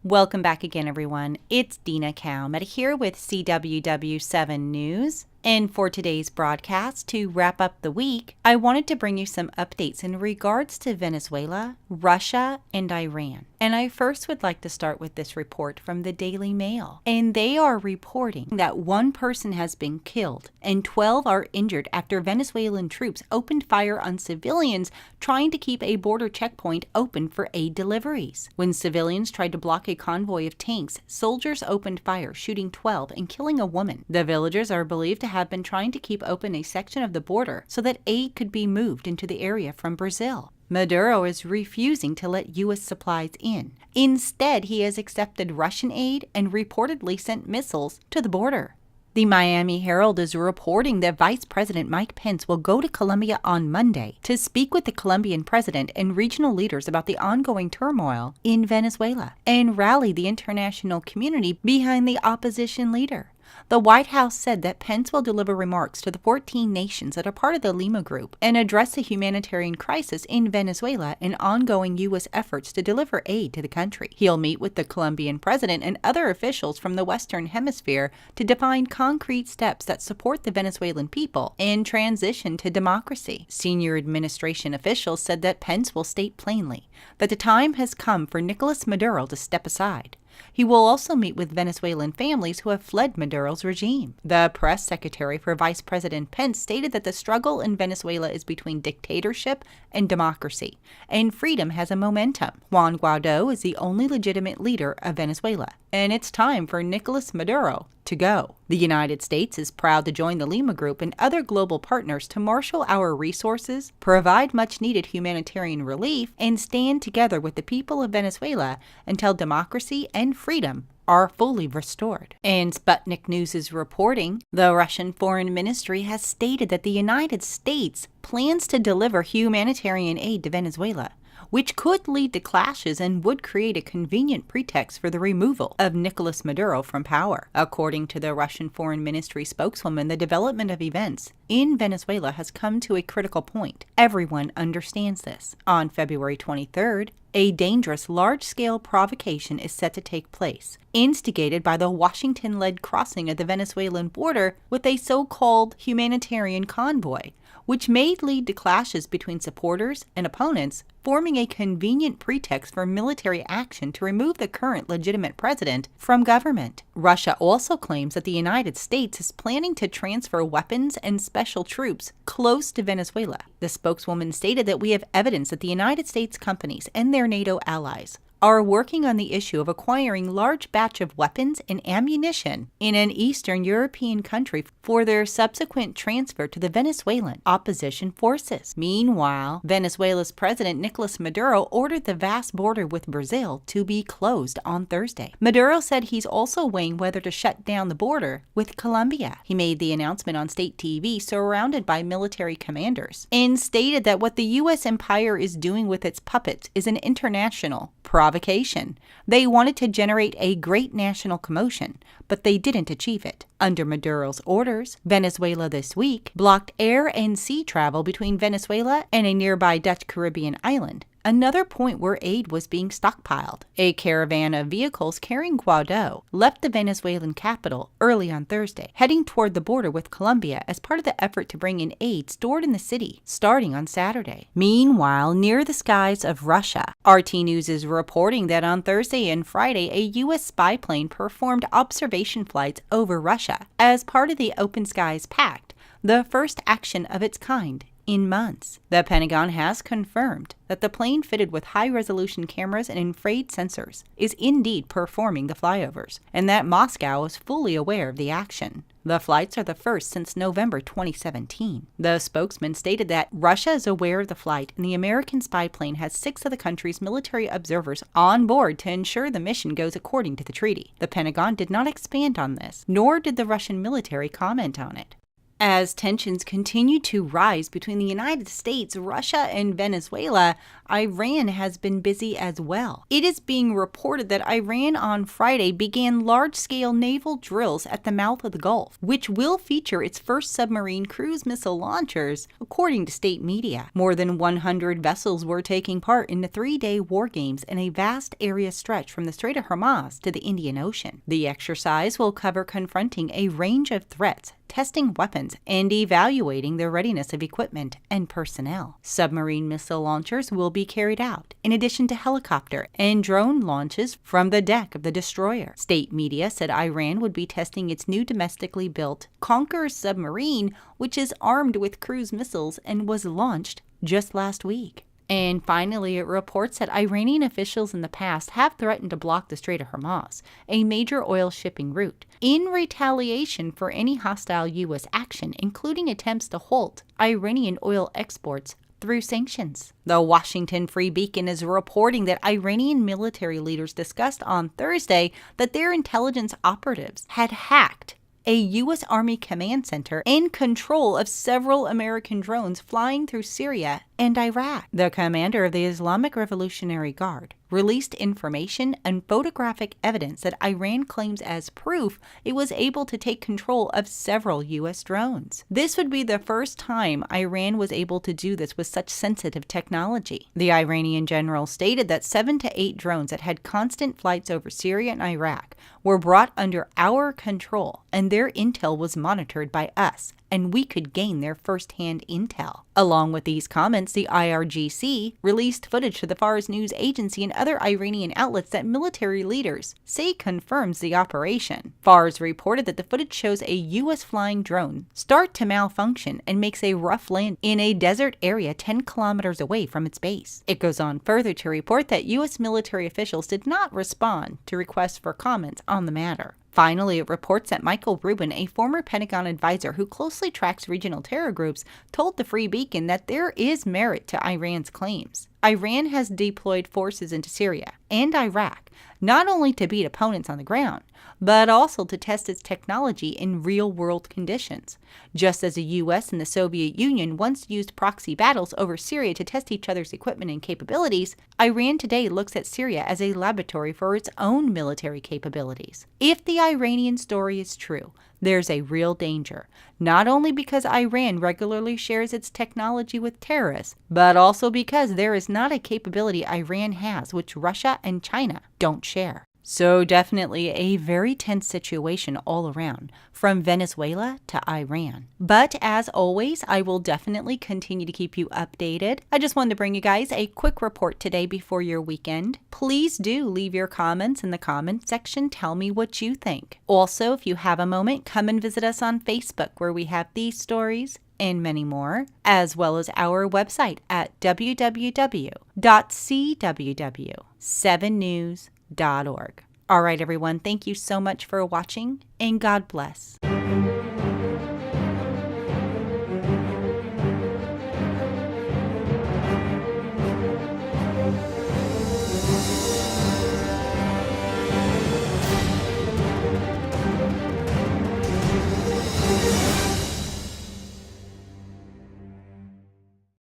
Welcome back again, everyone. It's Dina Amelia here with CWW7 News. And for today's broadcast, to wrap up the week, I wanted to bring you some updates in regards to Venezuela, Russia, and Iran. And I first would like to start with this report from the Daily Mail. And they are reporting that one person has been killed and 12 are injured after Venezuelan troops opened fire on civilians trying to keep a border checkpoint open for aid deliveries. When civilians tried to block a convoy of tanks, soldiers opened fire, shooting 12 and killing a woman. The villagers are believed to have been trying to keep open a section of the border so that aid could be moved into the area from Brazil. Maduro is refusing to let U.S. supplies in. Instead, he has accepted Russian aid and reportedly sent missiles to the border. The Miami Herald is reporting that Vice President Mike Pence will go to Colombia on Monday to speak with the Colombian president and regional leaders about the ongoing turmoil in Venezuela and rally the international community behind the opposition leader. The White House said that Pence will deliver remarks to the 14 nations that are part of the Lima Group and address the humanitarian crisis in Venezuela and ongoing U.S. efforts to deliver aid to the country. He'll meet with the Colombian president and other officials from the Western Hemisphere to define concrete steps that support the Venezuelan people and transition to democracy. Senior administration officials said that Pence will state plainly that the time has come for Nicolas Maduro to step aside. He will also meet with Venezuelan families who have fled Maduro's regime. The press secretary for Vice President Pence stated that the struggle in Venezuela is between dictatorship and democracy, and freedom has a momentum. Juan Guaido is the only legitimate leader of Venezuela, and it's time for Nicolas Maduro to go. The United States is proud to join the Lima Group and other global partners to marshal our resources, provide much-needed humanitarian relief, and stand together with the people of Venezuela until democracy and freedom are fully restored. And Sputnik News is reporting the Russian Foreign Ministry has stated that the United States plans to deliver humanitarian aid to Venezuela, which could lead to clashes and would create a convenient pretext for the removal of Nicolas Maduro from power. According to the Russian Foreign Ministry spokeswoman, the development of events in Venezuela has come to a critical point. Everyone understands this. On February 23rd, a dangerous large-scale provocation is set to take place, instigated by the Washington-led crossing of the Venezuelan border with a so-called humanitarian convoy, which may lead to clashes between supporters and opponents, forming a convenient pretext for military action to remove the current legitimate president from government. Russia also claims that the United States is planning to transfer weapons and special troops close to Venezuela. The spokeswoman stated that we have evidence that the United States companies and their NATO allies are working on the issue of acquiring large batch of weapons and ammunition in an Eastern European country for their subsequent transfer to the Venezuelan opposition forces. Meanwhile, Venezuela's President Nicolas Maduro ordered the vast border with Brazil to be closed on Thursday. Maduro said he's also weighing whether to shut down the border with Colombia. He made the announcement on state TV surrounded by military commanders and stated that what the U.S. empire is doing with its puppets is an international provocation. They wanted to generate a great national commotion, but they didn't achieve it. Under Maduro's orders, Venezuela this week blocked air and sea travel between Venezuela and a nearby Dutch Caribbean island, another point where aid was being stockpiled. A caravan of vehicles carrying Guaido left the Venezuelan capital early on Thursday, heading toward the border with Colombia as part of the effort to bring in aid stored in the city, starting on Saturday. Meanwhile, near the skies of Russia, RT News is reporting that on Thursday and Friday, a U.S. spy plane performed observation flights over Russia as part of the Open Skies Pact, the first action of its kind in months. The Pentagon has confirmed that the plane fitted with high-resolution cameras and infrared sensors is indeed performing the flyovers, and that Moscow is fully aware of the action. The flights are the first since November 2017. The spokesman stated that Russia is aware of the flight and the American spy plane has 6 of the country's military observers on board to ensure the mission goes according to the treaty. The Pentagon did not expand on this, nor did the Russian military comment on it. As tensions continue to rise between the United States, Russia, and Venezuela, Iran has been busy as well. It is being reported that Iran on Friday began large-scale naval drills at the mouth of the Gulf, which will feature its first submarine cruise missile launchers, according to state media. More than 100 vessels were taking part in the 3-day war games in a vast area stretch from the Strait of Hormuz to the Indian Ocean. The exercise will cover confronting a range of threats, testing weapons, and evaluating the readiness of equipment and personnel. Submarine missile launchers will be carried out, in addition to helicopter and drone launches from the deck of the destroyer. State media said Iran would be testing its new domestically built Conqueror submarine, which is armed with cruise missiles and was launched just last week. And finally, it reports that Iranian officials in the past have threatened to block the Strait of Hormuz, a major oil shipping route, in retaliation for any hostile U.S. action, including attempts to halt Iranian oil exports through sanctions. The Washington Free Beacon is reporting that Iranian military leaders discussed on Thursday that their intelligence operatives had hacked a U.S. Army command center in control of several American drones flying through Syria and Iraq. The commander of the Islamic Revolutionary Guard released information and photographic evidence that Iran claims as proof it was able to take control of several U.S. drones. This would be the first time Iran was able to do this with such sensitive technology. The Iranian general stated that 7 to 8 drones that had constant flights over Syria and Iraq were brought under our control, and their intel was monitored by us, and we could gain their first-hand intel. Along with these comments, the IRGC released footage to the Fars news agency and other Iranian outlets that military leaders say confirms the operation. Fars reported that the footage shows a U.S. flying drone start to malfunction and makes a rough land in a desert area 10 kilometers away from its base. It goes on further to report that U.S. military officials did not respond to requests for comments on the matter. Finally, it reports that Michael Rubin, a former Pentagon advisor who closely tracks regional terror groups, told the Free Beacon that there is merit to Iran's claims. Iran has deployed forces into Syria and Iraq, not only to beat opponents on the ground, but also to test its technology in real-world conditions. Just as the U.S. and the Soviet Union once used proxy battles over Syria to test each other's equipment and capabilities, Iran today looks at Syria as a laboratory for its own military capabilities. If the Iranian story is true, there's a real danger, not only because Iran regularly shares its technology with terrorists, but also because there is not a capability Iran has which Russia and China don't share. So definitely a very tense situation all around, from Venezuela to Iran. But as always, I will definitely continue to keep you updated. I just wanted to bring you guys a quick report today before your weekend. Please do leave your comments in the comment section. Tell me what you think. Also, if you have a moment, come and visit us on Facebook, where we have these stories and many more, as well as our website at www.cww7news.org. All right, everyone, thank you so much for watching, and God bless.